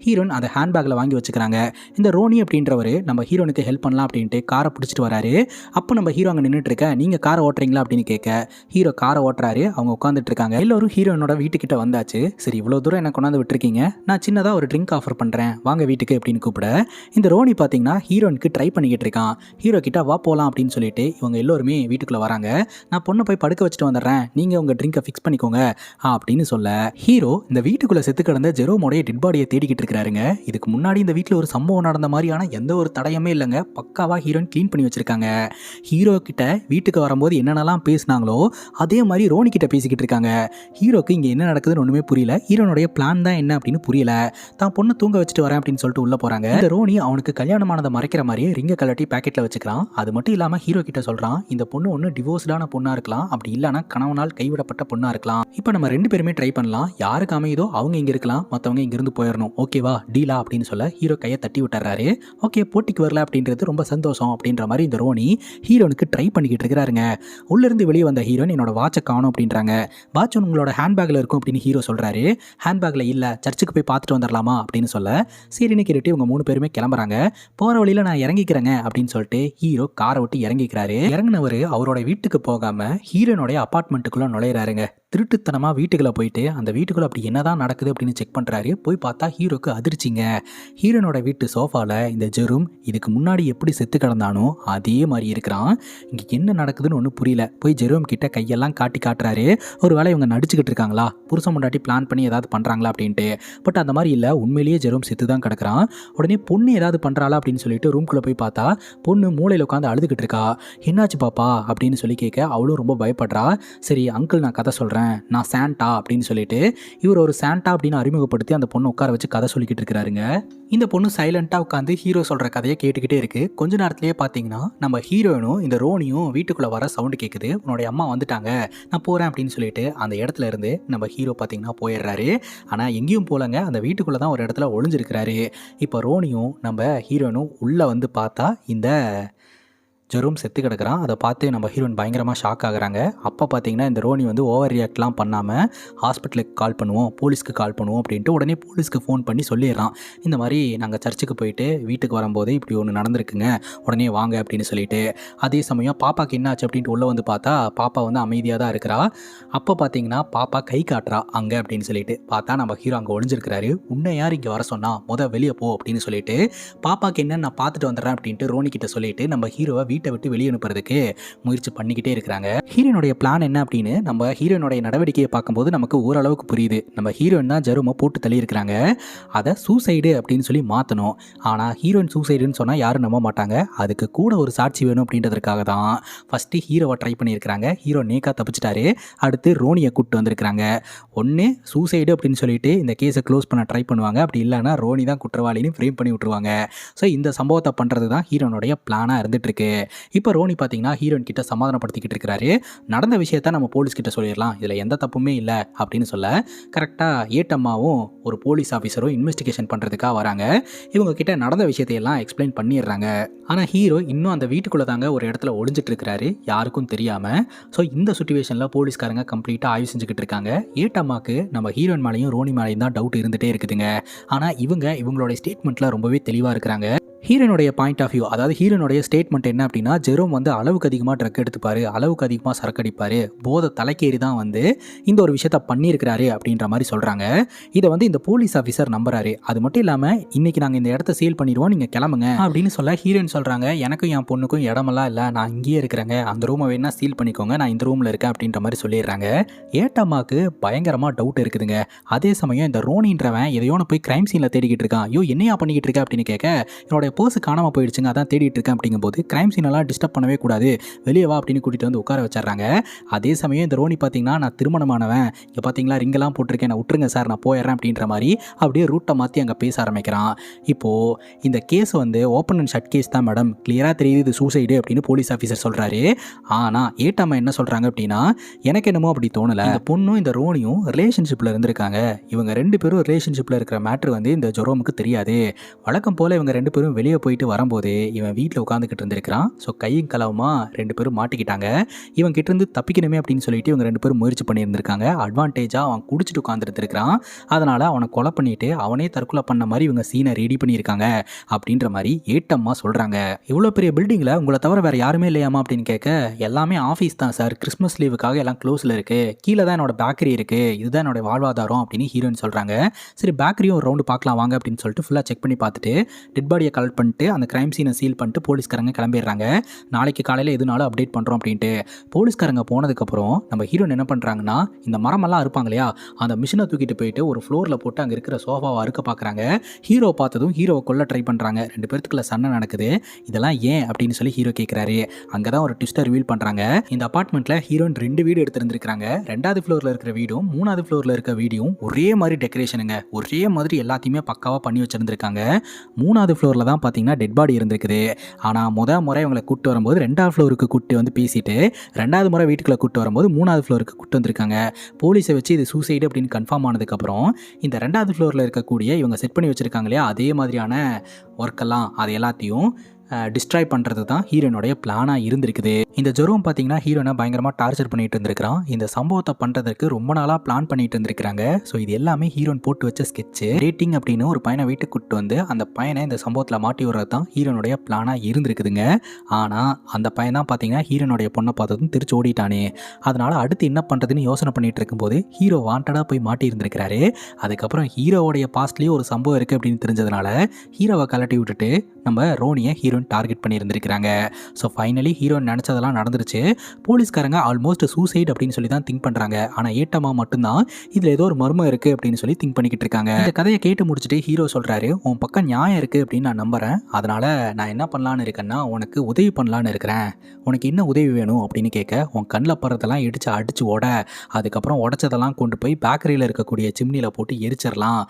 ஹீரோயின் அதை ஹேண்ட்பேக்கில் வாங்கி வச்சுக்கிறாங்க. இந்த ரோனி அப்படின்றவர் நம்ம ஹீரோனுக்கு ஹெல்ப் பண்ணலாம் அப்படின்ட்டு காரை பிடிச்சிட்டு வராரு. அப்போ நம்ம ஹீரோ அங்கே நின்றுட்டு இருக்க, நீங்கள் காரை ஓட்டுறீங்களா அப்படின்னு கேட்க ஹீரோ காரை ஓட்டுறாரு. அவங்க உட்காந்துட்டு இருக்காங்க. எல்லோரும் ஹீரோனோட வீட்டுக்கிட்ட வந்தாச்சு. சரி இவ்வளோ தூரம் என்ன கொண்டாந்து விட்டுருக்கீங்க, நான் சின்னதாக ஒரு ட்ரிங்க் ஆஃபர் பண்ணுறேன், வாங்க வீட்டுக்கு அப்படின்னு கூப்பிட இந்த ரோனி பார்த்தீங்கன்னா ஹீரோனுக்கு ட்ரை பண்ணிக்கிட்டு இருக்கான். ஹீரோ கிட்ட வா போகலாம் அப்படின்னு சொல்லிட்டு இவங்க எல்லோருமே வீட்டுக்குள்ளே வராங்க. நான் பொண்ணை போய் படுக்க வச்சுட்டு வந்துடுறேன், நீங்கள் உங்கள் ட்ரிங்கை ஃபிக்ஸ் பண்ணிக்கோங்க அப்படின்னு சொல்ல ஹீரோ இந்த வீட்டுக்குள்ளே செத்து கிடந்த ஜெரோமோடைய டெட் பாடியை தேடிக்கிட்டு இருக்கிறாருங்க. இதுக்கு முன்னாடி இந்த வீட்டில் ஒரு சம்பவம் நடந்த மாதிரியான எந்த ஒரு தடயமே இல்லைங்க. பக்காவாக ஹீரோயின் க்ளீன் பண்ணி வச்சிருக்காங்க. ஹீரோ கிட்ட வீட்டுக்கு வரும்போது என்னென்னலாம் பேசினாங்களோ அதே மாதிரி ரோனி கிட்ட பேசிக்கிட்டு இருக்காங்க. ஹீரோக்கு இங்கே என்ன நடக்குதுன்னு ஒன்றுமே புரியல. ஹீரோனுடைய பிளான் தான் என்ன அப்படின்னு புரியல. தான் பொண்ணை தூங்க வச்சுட்டு வரேன் அப்படின்னு சொல்லிட்டு உள்ளே போகிறாங்க. இந்த ரோனி அவனுக்கு கல்யாணமானதை மறைக்கிற மாதிரியே ரிங்கை கலட்டி பேக்கெட்டில் வச்சுக்கிறான். அது மட்டும் இல்லாமல் ஹீரோ கிட்ட சொல்கிறான், இந்த பொண்ணு ஒன்று டிவோர்ஸ்டான பொண்ணாக இருக்கலாம், அப்படி இல்லைனா கணவனால் கைவிடப்பட்ட பொண்ணாக இருக்கலாம். இப்போ நம்ம 2 பேருமே ட்ரை பண்ணலாம், யாருக்கு அமையுதோ அவங்க இங்கே இருக்கலாம், மற்றவங்க இங்கிருந்து போயிடணும், ஓகேவா டீலா அப்படின்னு சொல்ல ஹீரோ கையை தட்டி விட்டுறாரு. ஓகே போட்டிக்கு வரல அப்படின்றது ரொம்ப சந்தோஷம் அப்படின்ற மாதிரி இந்த ரோனி ஹீரோனுக்கு ட்ரை பண்ணிக்கிட்டு இருக்கிறாருங்க. உள்ளிருந்து வெளியே வந்த ஹீரோன் என்னோட வாட்சை காணும் அப்படின்றாங்க. வாட்ச் உங்களோட ஹேண்ட்பேக்கில் இருக்கும் அப்படின்னு ஹீரோ சொல்கிறாரு. ஹேண்ட்பேக்கில் இல்லை, சர்ச்சுக்கு போய் பார்த்துட்டு வந்துடலாமா அப்படின்னு சொல்ல சரின்னு கேட்டுட்டு இவங்க 3 பேருமே கிளம்புறாங்க. போகிற வழியில் நான் இறங்கிக்கிறேங்க அப்படின்னு சொல்லிட்டு ஹீரோ காரை விட்டு இறங்கிக்கிறாரு. இறங்கினவர் அவரோட வீட்டுக்கு போகாமல் ஹீரோனுடைய அப்பார்ட்மெண்ட்டுக்குள்ளே நுழையிறாருங்க. திருட்டுத்தனமாக வீட்டுக்குள்ளே போயிட்டு அந்த வீட்டுக்குள்ளே அப்படி என்னதான் நடக்குது அப்படின்னு செக் பண்ணுறாரு. போய் பார்த்தா ஹீரோக்கு அதிர்ச்சிங்க. ஹீரோனோட வீட்டு சோஃபாவில் இந்த ஜெரும் இதுக்கு முன்னாடி எப்படி செத்து கிடந்தானோ அதே மாதிரி இருக்கிறான். இங்கே என்ன நடக்குதுன்னு ஒன்றும் புரியல. போய் ஜெரோம் கிட்ட கையெல்லாம் காட்டுறாரு. ஒரு வேளை இவங்க நடிச்சுக்கிட்டு இருக்காங்களா, புருஷன் முன்னாடி பிளான் பண்ணி ஏதாவது பண்ணுறாங்களா அப்படின்ட்டு. பட் அந்த மாதிரி இல்லை, உண்மையிலேயே ஜெரோம் செத்து தான் கிடக்கிறான். உடனே பொண்ணு ஏதாவது பண்ணுறாளா அப்படின்னு சொல்லிட்டு ரூம்குள்ளே போய் பார்த்தா பொண்ணு மூளையில் உட்காந்து அழுதுகிட்டு இருக்கா. என்னாச்சு பாப்பா அப்படின்னு சொல்லி கேட்க அவளும் ரொம்ப பயப்படுறா. சரி அங்கிள் நான் கதை சொல்கிறேன், நான் சாண்டா அப்படின்னு சொல்லிட்டு இவர் ஒரு சாண்டா அப்படின்னு அறிமுகப்படுத்தி அந்த பொண்ணு உட்கார வச்சு கதை சொல்லிக்கிட்டு இருக்கிறாருங்க. இந்த பொண்ணு சைலண்டாக உட்காந்து ஹீரோ சொல்கிற கதையை கேட்டுக்கிட்டே இருக்கு. கொஞ்ச நேரத்திலேயே பார்த்தீங்கன்னா நம்ம ஹீரோயினும் இந்த ரோனியும் வீட்டுக்குள்ளே வர சவுண்டு கேட்குது. உன்னுடைய அம்மா வந்துட்டாங்க, நான் போகிறேன் அப்படின்னு சொல்லிட்டு அந்த இடத்துல இருந்து நம்ம ஹீரோ பார்த்தீங்கன்னா போயிடுறாரு. ஆனால் எங்கேயும் போலங்க, அந்த அந்த வீட்டுக்குள்ளே தான் ஒரு இடத்துல ஒளிஞ்சிருக்கிறாரு. இப்போ ரோனியும் நம்ம ஹீரோனும் உள்ளே வந்து பார்த்தா இந்த ஜெரோம் செத்து கிடக்குறான். அதை பார்த்து நம்ம ஹீரோயின் பயங்கரமாக ஷாக் ஆகுறாங்க. அப்போ பார்த்தீங்கன்னா இந்த ரோனி வந்து ஓவர் ரியாக்ட்லாம் பண்ணாமல் ஹாஸ்பிட்டலுக்கு கால் பண்ணுவோம், போலீஸ்க்கு கால் பண்ணுவோம் அப்படின்ட்டு உடனே போலீஸ்க்கு ஃபோன் பண்ணி சொல்லிடுறான். இந்த மாதிரி நாங்கள் சர்ச்சுக்கு போயிட்டு வீட்டுக்கு வரும்போது இப்படி ஒன்று நடந்திருக்குங்க, உடனே வாங்க அப்படின்னு சொல்லிட்டு. அதே சமயம் பாப்பாவுக்கு என்ன ஆச்சு அப்படின்ட்டு உள்ளே வந்து பார்த்தா பாப்பா வந்து அமைதியாக தான் இருக்கிறா. அப்போ பார்த்தீங்கன்னா பாப்பா கை காட்டுறா அங்கே அப்படின்னு சொல்லிட்டு. பார்த்தா நம்ம ஹீரோ அங்கே ஒளிஞ்சிருக்கிறாரு. உன்னை யார் இங்கே வர சொன்னா, வெளியே போ அப்படின்னு சொல்லிட்டு பாப்பாவுக்கு என்ன நான் பார்த்துட்டு வந்துடுறேன் அப்படின்ட்டு ரோனி கிட்ட சொல்லிட்டு நம்ம ஹீரோவை வீட்டை விட்டு வெளியே அனுப்புறதுக்கு முயற்சி பண்ணிக்கிட்டே இருக்கிறாங்க. ஹீரோனுடைய பிளான் என்ன அப்படின்னு நம்ம ஹீரோனுடைய நடவடிக்கையை பார்க்கும்போது நமக்கு ஓரளவுக்கு புரியுது. நம்ம ஹீரோயின் தான் ஜெரோமை போட்டு தள்ளி இருக்கிறாங்க, அதை சூசைடு அப்படின்னு சொல்லி மாற்றணும். ஆனால் ஹீரோயின் சூசைடுன்னு சொன்னால் யாரும் நம்ப மாட்டாங்க. அதுக்கு கூட ஒரு சாட்சி வேணும் அப்படின்றதுக்காக தான் ஃபஸ்ட்டு ஹீரோவை ட்ரை பண்ணியிருக்கிறாங்க. ஹீரோ நேக்கா தப்பிச்சிட்டாரு. அடுத்து ரோனியை கூப்பிட்டு வந்திருக்கிறாங்க. ஒன்று சூசைடு அப்படின்னு சொல்லிட்டு இந்த கேஸை க்ளோஸ் பண்ண ட்ரை பண்ணுவாங்க, அப்படி இல்லைன்னா ரோனி தான் குற்றவாளின்னு ஃப்ரேம் பண்ணி விட்டுருவாங்க. ஸோ இந்த சம்பவத்தை பண்ணுறது தான் ஹீரோனுடைய பிளானாக இருந்துட்டு இருக்கு. இப்போ ரோனி பார்த்தீங்கன்னா ஹீரோயின் கிட்ட சமாதானப்படுத்திக்கிட்டு இருக்கிறாரு. நடந்த விஷயத்த நம்ம போலீஸ் கிட்ட சொல்லிடலாம், இதில் எந்த தப்புமே இல்லை அப்படின்னு சொல்ல கரெக்டாக ஏட்டம்மாவும் ஒரு போலீஸ் ஆஃபீஸரும் இன்வெஸ்டிகேஷன் பண்ணுறதுக்காக வராங்க. இவங்க கிட்ட நடந்த விஷயத்தையெல்லாம் எக்ஸ்பிளைன் பண்ணிடுறாங்க. ஆனால் ஹீரோ இன்னும் அந்த வீட்டுக்குள்ளே தாங்க ஒரு இடத்துல ஒளிஞ்சிட்டு இருக்கிறாரு, யாருக்கும் தெரியாமல். ஸோ இந்த சுச்சுவேஷனில் போலீஸ்காரங்க கம்ப்ளீட்டாக ஆய்வு செஞ்சுக்கிட்டு இருக்காங்க. ஏட்டம்மாக்கு நம்ம ஹீரோயின் மேலேயும் ரோனி மேலேயும் தான் டவுட் இருந்துகிட்டே இருக்குதுங்க. ஆனால் இவங்களோட ஸ்டேட்மெண்ட்டில் ரொம்பவே தெளிவாக இருக்கிறாங்க. ஹீரோனுடைய பாயிண்ட் ஆஃப் வியூ, அதாவது ஹீரோனுடைய ஸ்டேட்மெண்ட் என்ன அப்படின்னா, ஜெரோம் வந்து அளவுக்கு அதிகமாக ட்ரக் எடுத்துப்பார், அளவுக்கு அதிகமாக சரக்கு அடிப்பார், போதை தலைக்கேறி தான் வந்து இந்த ஒரு விஷயத்த பண்ணியிருக்கிறாரு அப்படின்ற மாதிரி சொல்கிறாங்க. இதை வந்து இந்த போலீஸ் ஆஃபீஸர் நம்புறாரு. அது மட்டும் இல்லாமல் இன்றைக்கி நாங்கள் இந்த இடத்த சீல் பண்ணிடுவோம், நீங்கள் கிளம்புங்க அப்படின்னு சொல்ல ஹீரோயின் சொல்கிறாங்க, எனக்கும் என் பொண்ணுக்கும் இடமெல்லாம் இல்லை, நான் இங்கேயே இருக்கிறேங்க, அந்த ரூமை வேணால் சீல் பண்ணிக்கோங்க, நான் இந்த ரூமில் இருக்கேன் அப்படின்ற மாதிரி சொல்லிடுறாங்க. ஏட்டம்மாக்கு பயங்கரமாக டவுட் இருக்குதுங்க. அதே சமயம் இந்த ரோனின்றவன் எதையோன்னு போய் கிரைம் சீனில் தேடிக்கிட்டு இருக்கான். ஐயோ என்னையா பண்ணிக்கிட்டு இருக்கா அப்படின்னு கேட்க, என்னோட பர்ஸ் காணாமல் போயிடுச்சுங்க, அதான் தேடிட்டு இருக்கேன் அப்படிங்கும்போது கிரைம் சீனெல்லாம் டிஸ்டர்ப் பண்ணவே கூடாது, வெளியே வா அப்படின்னு கூட்டிகிட்டு வந்து உட்கார வச்சிடறாங்க. அதே சமயம் இந்த ரோனி பார்த்தீங்கன்னா, நான் திருமணமானவன், இங்கே பார்த்தீங்களா ரிங்கெல்லாம் போட்டிருக்கேன், நான் விட்டுருங்க சார், நான் போயிடுறேன் அப்படின்ற மாதிரி அப்படியே ரூட்டை மாற்றி அங்கே பேச ஆரம்பிக்கிறான். இப்போது இந்த கேஸ் வந்து ஓப்பன் அண்ட் ஷட் கேஸ் தான் மேடம், கிளியராக தெரியுது இது சூசைடு அப்படின்னு போலீஸ் ஆஃபீஸர் சொல்கிறாரு. ஆனால் ஏட்டாமா என்ன சொல்கிறாங்க அப்படின்னா, எனக்கு என்னமோ அப்படி தோணலை, இந்த பொண்ணும் இந்த ரோனியும் ரிலேஷன்ஷிப்பில் இருந்திருக்காங்க, இவங்க ரெண்டு பேரும் ரிலேஷன்ஷிப்பில் இருக்கிற மேட்ரு வந்து இந்த ஜெரோமுக்கு தெரியாது, வழக்கம் போல் இவங்க ரெண்டு பேரும் வெளியே போயிட்டு வரும்போது இவன் வீட்டில் உட்காந்துக்கிட்டு இருந்திருக்கிறான். ஸோ கையும் களவுமா ரெண்டு பேரும் மாட்டிக்கிட்டாங்க. இவன் கிட்டேருந்து தப்பிக்கணுமே அப்படின்னு சொல்லிட்டு இவங்க ரெண்டு பேரும் முயற்சி பண்ணியிருந்திருக்காங்க. அட்வான்டேஜாக அவன் குடிச்சிட்டு உட்காந்துருந்துருக்கிறான், அதனால் அவனை கொலை பண்ணிட்டு அவனே தற்கொலை பண்ண மாதிரி இவங்க சீனை ரெடி பண்ணியிருக்காங்க அப்படின்ற மாதிரி ஏட்டம்மா சொல்கிறாங்க. இவ்வளோ பெரிய பில்டிங்கில் உங்களை தவிர வேறு யாருமே இல்லையாமா அப்படின்னு கேட்க, எல்லாமே ஆஃபீஸ் தான் சார், கிறிஸ்மஸ் லீவுக்காக எல்லாம் க்ளோஸில் இருக்குது, கீழே தான் என்னோட பேக்கரி இருக்குது, இதுதான் என்னோட வாழ்வாதாரம் அப்படின்னு ஹீரோயின் சொல்கிறாங்க. சரி பேக்கரியும் ஒரு ரவுண்டு பார்க்கலாம் வாங்க அப்படின்னு சொல்லிட்டு ஃபுல்லாக செக் பண்ணி பார்த்துட்டு டெட் பாடியை கலெக்ட் பண்ணிட்டு அந்த கிரைம் சீனை சீல் பண்ணிட்டு போலீஸ்காரங்க கிளம்பிடுறாங்க. நாளைக்கு காலையில் எதுனாலும் அப்டேட் பண்ணுறோம் அப்படின்ட்டு. போலீஸ்காரங்க போனதுக்கப்புறம் நம்ம ஹீரோன் என்ன பண்ணுறாங்கன்னா, இந்த மரமெல்லாம் இருப்பாங்க இல்லையா, அந்த மிஷினை தூக்கிட்டு போயிட்டு ஒரு ஃப்ளோரில் போட்டு அங்கே இருக்கிற சோஃபாவை அறுக்க பார்க்குறாங்க. ஹீரோ பார்த்ததும் ஹீரோவை கொல்ல ட்ரை பண்ணுறாங்க. ரெண்டு பேர்த்துக்குள்ள சண்டை நடக்குது. இதெல்லாம் ஏன் அப்படின்னு சொல்லி ஹீரோ கேட்குறாரு. அங்கே தான் ஒரு ட்விஸ்ட்டை ரிவீல் பண்ணுறாங்க. இந்த அப்பார்ட்மெண்ட்டில் ஹீரோயின் 2 வீடு எடுத்துருந்துருக்காங்க. 2வது ஃப்ளோரில் இருக்கிற வீடும் 3வது ஃப்ளோரில் இருக்க வீடியும் ஒரே மாதிரி டெக்கரேஷனுங்க, ஒரே மாதிரி எல்லாத்தையுமே பக்காவாக பண்ணி வச்சுருந்துருக்காங்க. 3வது ஃப்ளோரில் தான் பார்த்தீங்கன்னா டெட் பாடி இருந்திருக்குது. ஆனால் முறை இவங்களை கூப்பிட்டு வரும்போது 2வது ஃப்ளோருக்கு கூப்பிட்டு வந்து பேசிட்டு 2வது முறை வீட்டுக்குள்ளே கூப்பிட்டு வரும்போது 3வது ஃப்ளோருக்கு கூப்பிட்டு வந்திருக்காங்க. போலீஸை வச்சு இது சூசைடு அப்படின்னு கன்ஃபார்ம் ஆனதுக்கப்புறம் இந்த 2வது ஃப்ளோரில் இருக்கக்கூடிய இவங்க செட் பண்ணி வச்சுருக்காங்க இல்லையா, அதே மாதிரியான ஒர்க்கெல்லாம் அது எல்லாத்தையும் டிஸ்ட்ராய் பண்ணுறது தான் ஹீரோனுடைய பிளானாக இருந்திருக்குது. இந்த ஜெரோம் பார்த்தீங்கன்னா ஹீரோனை பயங்கரமாக டார்ச்சர் பண்ணிட்டு இருந்திருக்கிறான். இந்த சம்பவத்தை பண்ணுறதுக்கு ரொம்ப நாளாக பிளான் பண்ணிட்டு இருந்திருக்கிறாங்க. ஸோ இது எல்லாமே ஹீரோன் போட்டு வச்ச ஸ்கெட்சு. ரேட்டிங் அப்படின்னு ஒரு பையனை வீட்டுக்கு கூப்பிட்டு வந்து அந்த பையனை இந்த சம்பவத்தில் மாட்டி விடுறது தான் ஹீரோனுடைய பிளானாக இருந்திருக்குதுங்க. ஆனால் அந்த பையன் தான் பார்த்தீங்கன்னா ஹீரோனுடைய பொண்ணை பார்த்ததும் திருச்சி ஓடிட்டானே. அதனால் அடுத்து என்ன பண்ணுறதுன்னு யோசனை பண்ணிட்டு இருக்கும்போது ஹீரோ வாண்டடாக போய் மாட்டி இருந்திருக்கிறாரு. அதுக்கப்புறம் ஹீரோவுடைய பாஸ்ட்லேயே ஒரு சம்பவம் இருக்குது அப்படின்னு தெரிஞ்சதுனால ஹீரோவை கலட்டி விட்டுட்டு நம்ம ரோனியை ஹீரோயின் டார்கெட் பண்ணி இருந்திருக்கிறாங்க. ஸோ ஃபைனலி ஹீரோயின் நினச்சதெல்லாம் நடந்துருச்சு. போலீஸ்காரங்க ஆல்மோஸ்ட் சூசைட் அப்படின்னு சொல்லி தான் திங்க் பண்ணுறாங்க. ஆனால் ஏட்டம்மா மட்டும்தான் இதில் ஏதோ ஒரு மர்மம் இருக்குது அப்படின்னு சொல்லி திங்க் பண்ணிக்கிட்டு இருக்காங்க. இந்த கதையை கேட்டு முடிச்சுட்டு ஹீரோ சொல்கிறாரு, உன் பக்கம் நியாயம் இருக்குது அப்படின்னு நான் நம்புகிறேன். அதனால் நான் என்ன பண்ணலான்னு இருக்கேன்னா உனக்கு உதவி பண்ணலான்னு இருக்கிறேன். உனக்கு என்ன உதவி வேணும் அப்படின்னு கேட்க, உன் கண்ணில் படுறதெல்லாம் அடித்து ஓட, அதுக்கப்புறம் உடச்சதெல்லாம் கொண்டு போய் பேக்கரியில் இருக்கக்கூடிய சிம்னியில் போட்டு எரிச்சிடலாம்.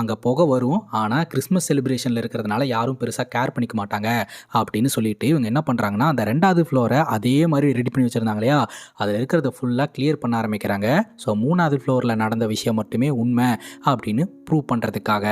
அங்கே புகை வரும், ஆனால் கிறிஸ்மஸ் செலிப்ரேஷனில் இருக்கிறதுனால யாரும் பெருசாக கேர் பண்ணிக்க மாட்டாங்க. அப்படின்னு சொல்லிட்டு இவங்க என்ன பண்ணுறாங்கன்னா அந்த 2வது ஃப்ளோரை அதே மாதிரி ரெடி பண்ணி வச்சுருந்தாங்க இல்லையா, அதில் இருக்கிறத ஃபுல்லாக கிளியர் பண்ண ஆரம்பிக்கிறாங்க. ஸோ 3வது ஃப்ளோரில் நடந்த விஷயம் மட்டுமே உண்மை அப்படின்னு ப்ரூவ் பண்ணுறதுக்காக.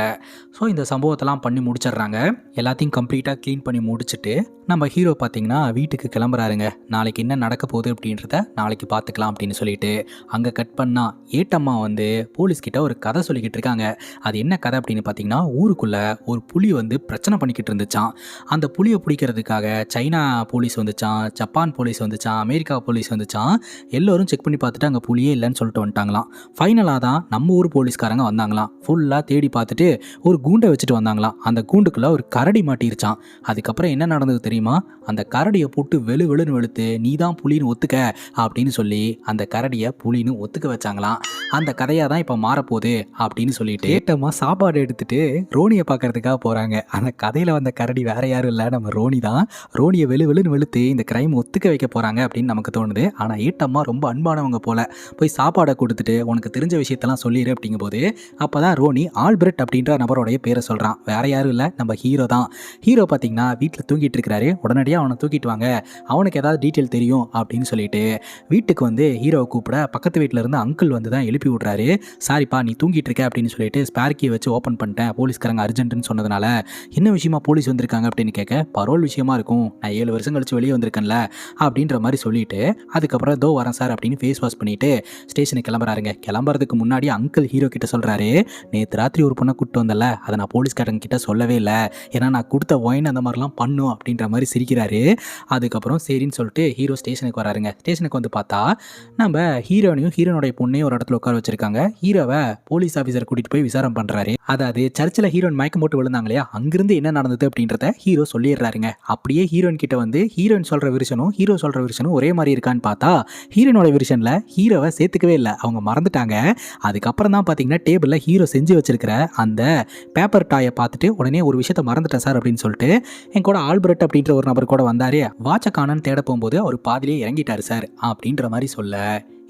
ஸோ இந்த சம்பவத்தெல்லாம் பண்ணி முடிச்சிடுறாங்க. எல்லாத்தையும் கம்ப்ளீட்டாக க்ளீன் பண்ணி முடிச்சுட்டு நம்ம ஹீரோ பார்த்தீங்கன்னா வீட்டுக்கு கிளம்புறாருங்க. நாளைக்கு என்ன நடக்க போகுது அப்படின்றத நாளைக்கு பார்த்துக்கலாம் அப்படின்னு சொல்லிட்டு. அங்கே கட் பண்ணால் ஏட்டம்மா வந்து போலீஸ்கிட்ட ஒரு கதை சொல்லிக்கிட்டு இருக்காங்க. அது என்ன கதை அப்படின்னு பார்த்தீங்கன்னா, ஊருக்குள்ளே ஒரு புலி வந்து பிரச்சனை பண்ணிக்கிட்டு இருந்துச்சான். அந்த புலியை பிடிக்கிறதுக்காக சைனா போலீஸ் வந்துச்சான், ஜப்பான் போலீஸ் வந்துச்சான், அமெரிக்கா போலீஸ் வந்துச்சான். எல்லோரும் செக் பண்ணி பார்த்துட்டு அங்கே புலியே இல்லைன்னு சொல்லிட்டு வந்துட்டாங்களாம். ஃபைனலாக தான் நம்ம ஊர் போலீஸ்காரங்க வந்தாங்களாம். ஃபுல்லாக தேடி பார்த்துட்டு ஒரு கூண்டை வச்சுட்டு வந்தாங்களாம். அந்த கூண்டுக்குள்ளே ஒரு கரடி மாட்டிருச்சான். அதுக்கப்புறம் என்ன நடந்தது தெரியுமா? அந்த கரடியை போட்டு வெளுன்னு வெளுத்து நீ தான் புலின்னு ஒத்துக்க அப்படின்னு சொல்லி அந்த கரடியை புலின்னு ஒத்துக்க வச்சாங்களாம். அந்த கதையாக தான் இப்போ மாறப்போகுது அப்படின்னு சொல்லிட்டு ஏட்டம்மா சாப்பாடு எடுத்துட்டு ரோனியை பார்க்கறதுக்காக போகிறாங்க. அந்த கதையில் வந்த கரடி வேற யாரும் இல்லை, நம்ம ரோனி தான். ரோனியை வெளுன்னு வெளுத்து இந்த கிரைம் ஒத்துக்க வைக்க போகிறாங்க அப்படின்னு நமக்கு தோணுது. ஆனால் ஏட்டம்மா ரொம்ப அன்பானவங்க போல. போய் சாப்பாடை கொடுத்துட்டு உனக்கு தெரிஞ்ச விஷயத்தெல்லாம் சொல்லிடு அப்படிங்கும்போது அப்போ தான் ரோனி ஆல்பர்ட் அப்படின்ற நபரோடைய பேரை சொல்கிறான். வேற யாரும் இல்லை, நம்ம ஹீரோ தான். ஹீரோ பார்த்தீங்கன்னா வீட்டில் தூங்கிட்டு இருக்கிறாரு. உடனடியாக அவனை தூக்கிட்டு வாங்க, அவனுக்கு ஏதாவது டீட்டெயில் தெரியும் அப்படின்னு சொல்லிட்டு வீட்டுக்கு வந்து ஹீரோவை கூப்பிட பக்கத்து வீட்டில் இருந்து அங்கிள் வந்து தான் எழுப்பி விட்றாரு. சாரிப்பா நீ தூங்கிட்டு இருக்க அப்படின்னு சொல்லிட்டு ஸ்பேர் கீயை வச்சு ஓப்பன் பண்ணிட்டேன், போலீஸ்காரங்க அர்ஜென்ட்னு சொன்னதுனால. என்ன விஷயமா போலீஸ் வந்திருக்காங்க அப்படின்னு கேட்க, பரோல் விஷயமா இருக்கும், நான் 7 வருஷம் கழிச்சு வெளியே வந்திருக்கேன்ல அப்படின்ற மாதிரி சொல்லிட்டு அதுக்கப்புறம் தோ வரேன் சார் அப்படின்னு ஃபேஸ் வாஷ் பண்ணிட்டு ஸ்டேஷனுக்கு கிளம்புறாருங்க. கிளம்புறதுக்கு முன்னாடி அங்கிள் ஹீரோ கிட்ட சொல்கிறாரு, நேற்று ராத்திரி ஒரு பொண்ணை கூப்பிட்டு வந்தல, அதை நான் போலீஸ்காரங்க கிட்ட சொல்லவே இல்லை, ஏன்னா நான் கொடுத்த ஒயின் அந்த மாதிரிலாம் பண்ணும் அப்படின்ற மாதிரி சிரிக்கிறாரு. அதுக்கப்புறம் சரின்னு சொல்லிட்டு ஹீரோ ஸ்டேஷனுக்கு வராருங்க. ஸ்டேஷனுக்கு வந்து பார்த்தா நம்ம ஹீரோனையும் ஹீரோனுடைய பொண்ணையும் ஒரு இடத்துல உட்கார வச்சிருக்காங்க. ஹீரோவை போலீஸ் ஆஃபீஸர் கூட்டிட்டு போய் விசாரணை பண்றாரு. அதாவது சர்ச்சில் ஹீரோயின் மயக்கம் போட்டு விழுந்தாங்க இல்லையா, அங்கிருந்து என்ன நடந்தது அப்படின்றத ஹீரோ சொல்லிடுறாருங்க. அப்படியே ஹீரோயின் கிட்ட வந்து ஹீரோயின் சொல்ற விருஷனும் ஹீரோ சொல்ற விருஷனும் ஒரே மாதிரி இருக்கான்னு பார்த்தா ஹீரோனோட விருஷன்ல ஹீரோவை சேர்த்துக்கவே இல்லை, அவங்க மறந்துட்டாங்க. அதுக்கப்புறம் தான் பார்த்தீங்கன்னா டேபிளில் ஹீரோ செஞ்சு வச்சிருக்கிற அந்த பேப்பர் டாயை பார்த்துட்டு உடனே ஒரு விஷயத்த மறந்துட்டேன் சார் அப்படின்னு சொல்லிட்டு என் கூட ஆல்பர்ட் அப்படின்ற ஒரு நபர் கூட வந்தாரு. வாட்சை காணன்னு தேட போகும்போது அவர் பாதிலே இறங்கிட்டாரு சார் அப்படின்ற மாதிரி சொல்ல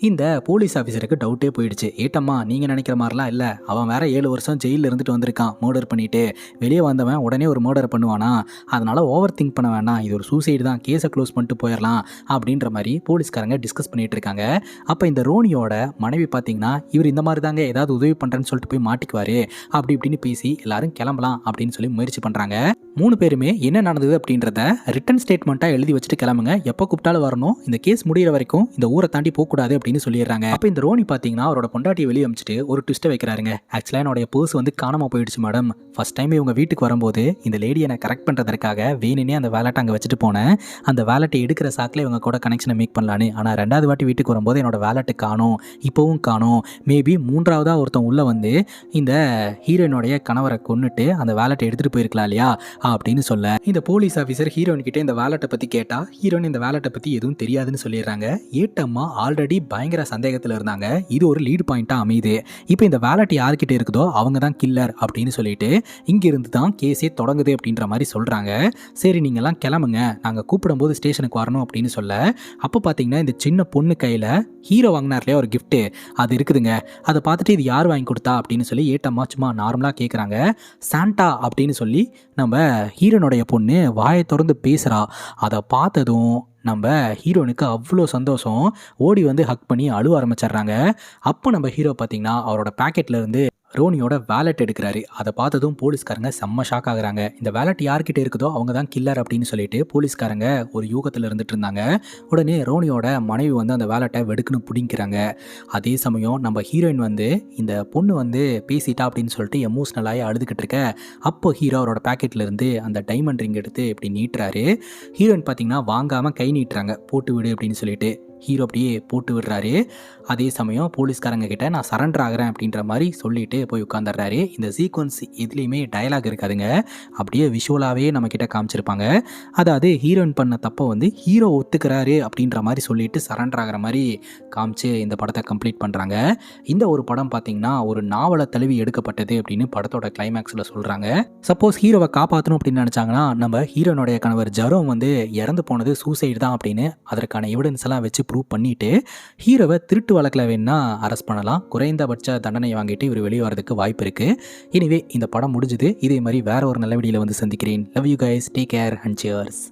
இந்த போலீஸ் ஆஃபீஸருக்கு டவுட்டே போயிடுச்சு. ஏட்டம்மா நீங்கள் நினைக்கிற மாதிரிலாம் இல்லை, அவன் வேற 7 வருஷம் ஜெயிலில் இருந்துட்டு வந்திருக்கான் மர்டர் பண்ணிட்டு. வெளியே வந்தவன் உடனே ஒரு மர்டர் பண்ணுவானா, அதனால ஓவர் திங்க் பண்ண வேணாம், இது ஒரு சூசைடு தான், கேஸை க்ளோஸ் பண்ணிட்டு போயிடலாம் அப்படின்ற மாதிரி போலீஸ்காரங்க டிஸ்கஸ் பண்ணிட்டு இருக்காங்க. அப்போ இந்த ரோனியோட மனைவி பார்த்தீங்கன்னா இவர் இந்த மாதிரி தாங்க ஏதாவது உதவி பண்ணுறேன்னு சொல்லிட்டு போய் மாட்டிக்குவாரு அப்படி இப்படின்னு பேசி எல்லாரும் கிளம்பலாம் அப்படின்னு சொல்லி முயற்சி பண்ணுறாங்க. 3 பேருமே என்ன நடந்தது அப்படின்றத ரிட்டன் ஸ்டேட்மெண்ட்டாக எழுதி வச்சுட்டு கிளம்புங்க, எப்போ கூப்பிட்டாலும் வரணும், இந்த கேஸ் முடிகிற வரைக்கும் இந்த ஊரை தாண்டி போகக்கூடாது அப்படின்னு சொல்லிடுறாங்க. அப்போ இந்த ரோனி பார்த்தீங்கன்னா அவரோட பொண்டாட்டியை வெளியே அமிச்சிட்டு ஒரு ட்விஸ்ட்டை வைக்கிறாருங்க. ஆக்சுவலாக என்னோட பர்ஸ் வந்து காணாமல் போயிடுச்சு மேடம். ஃபர்ஸ்ட் டைம் இவங்க வீட்டுக்கு வரும்போது இந்த லேடியை நான் கரெக்ட் பண்ணுறதுக்காக வேணுனே அந்த வேலட்டை அங்கே வச்சுட்டு போனேன். அந்த வேலட்டை எடுக்கிற சாக்கில் இவங்க கூட கனெக்ஷனை மேக் பண்ணலான்னு. ஆனால் 2வது வாட்டி வீட்டுக்கு வரும்போது என்னோட வேலட்டு காணோம், இப்போவும் காணோம். மேபி 3வதாக ஒருத்தன் உள்ளே வந்து இந்த ஹீரோயினுடைய கணவரை கொன்னுட்டு அந்த வேலட்டை எடுத்துகிட்டு போயிருக்கலாம் இல்லையா அப்படின்னு சொல்ல இந்த போலீஸ் ஆஃபீஸர் ஹீரோயின் கிட்டே இந்த வேலட்டை பற்றி கேட்டால் ஹீரோயின் இந்த வேலட்டை பற்றி எதுவும் தெரியாதுன்னு சொல்லிடுறாங்க. ஏட்டம்மா ஆல்ரெடி பயங்கர சந்தேகத்தில் இருந்தாங்க. இது ஒரு லீட் பாயிண்ட்டாக அமையுது. இப்போ இந்த வேலட் யார்கிட்ட இருக்குதோ அவங்க தான் கில்லர் அப்படின்னு சொல்லிட்டு இங்கிருந்து தான் கேஸே தொடங்குது அப்படின்ற மாதிரி சொல்கிறாங்க. சரி நீங்கள்லாம் கிளம்புங்க, நாங்கள் கூப்பிடும்போது ஸ்டேஷனுக்கு வரணும் அப்படின்னு சொல்ல அப்போ பார்த்தீங்கன்னா இந்த சின்ன பொண்ணு கையில் ஹீரோ வாங்கினார்லையா ஒரு கிஃப்ட்டு அது இருக்குதுங்க. அதை பார்த்துட்டு இது யார் வாங்கி கொடுத்தா அப்படின்னு சொல்லி ஏட்டம்மா சும்மா நார்மலாக கேட்குறாங்க. சாண்டா அப்படின்னு சொல்லி நம்ம ஹீரோனுடைய பொண்ணு வாயை திறந்து பேசுகிறா. அதை பார்த்ததும் நம்ம ஹீரோனுக்கு அவ்வளோ சந்தோஷம், ஓடி வந்து ஹக் பண்ணி அழுவ ஆரம்பிச்சிடுறாங்க. அப்போ நம்ம ஹீரோ பார்த்திங்கன்னா அவரோட பேக்கெட்டில் இருந்து ரோனியோட வேலட் எடுக்கிறாரு. அதை பார்த்ததும் போலீஸ்காரங்க செம்ம ஷாக் ஆகுறாங்க. இந்த வேலட் யார்கிட்ட இருக்குதோ அவங்க தான் கில்லர் அப்படின்னு சொல்லிட்டு போலீஸ்காரங்க ஒரு யூகத்தில் இருந்துட்டு இருந்தாங்க. உடனே ரோனியோட மனைவி வந்து அந்த வேலட்டை வெடுக்குன்னு பிடிக்கிறாங்க. அதே சமயம் நம்ம ஹீரோயின் வந்து இந்த பொண்ணு வந்து பேசிட்டா அப்படின்னு சொல்லிட்டு எமோஷ்னலாகி அழுதுகிட்டு இருக்க அப்போ ஹீரோ அவரோட பேக்கெட்டில் இருந்து அந்த டைமண்ட் ரிங் எடுத்து இப்படி நீட்டுறாரு. ஹீரோயின் பார்த்தீங்கன்னா வாங்காமல் கை நீட்டுறாங்க, போட்டு விடு அப்படின்னு சொல்லிட்டு. ஹீரோ அப்படியே போட்டு விடுறாரு. அதே சமயம் போலீஸ்காரங்க கிட்ட நான் சரண்டர் ஆகிறேன் அப்படின்ற மாதிரி சொல்லிட்டு போய் உட்காந்துடுறாரு. இந்த சீக்வன்ஸ் எதுலேயுமே டயலாக் இருக்காதுங்க, அப்படியே விஷுவலாகவே நம்மக்கிட்ட காமிச்சிருப்பாங்க. அதாவது ஹீரோயின் பண்ண தப்பை வந்து ஹீரோ ஒத்துக்கிறாரு அப்படின்ற மாதிரி சொல்லிட்டு சரண்டர் ஆகிற மாதிரி காமிச்சு இந்த படத்தை கம்ப்ளீட் பண்ணுறாங்க. இந்த ஒரு படம் பார்த்திங்கன்னா ஒரு நாவலை தழுவி எடுக்கப்பட்டது அப்படின்னு படத்தோட கிளைமேக்ஸில் சொல்கிறாங்க. சப்போஸ் ஹீரோவை காப்பாற்றணும் அப்படின்னு நினச்சாங்கன்னா நம்ம ஹீரோனுடைய கணவர் ஜெரோம் வந்து இறந்து போனது சூசைடு தான் அப்படின்னு அதற்கான எவிடன்ஸ் எல்லாம் வச்சு ப்ரூவ் பண்ணிட்டு ஹீரோவை திருட்டு வழக்கில் வேணா அரெஸ்ட் பண்ணலாம். குறைந்தபட்ச தண்டனை வாங்கிட்டு இவர் வெளியே வரதுக்கு வாய்ப்பு இருக்குது. எனிவே இந்த படம் முடிஞ்சுது. இதே மாதிரி வேற ஒரு நல்ல வீடியோவில் வந்து சந்திக்கிறேன். Love you guys, take care and cheers.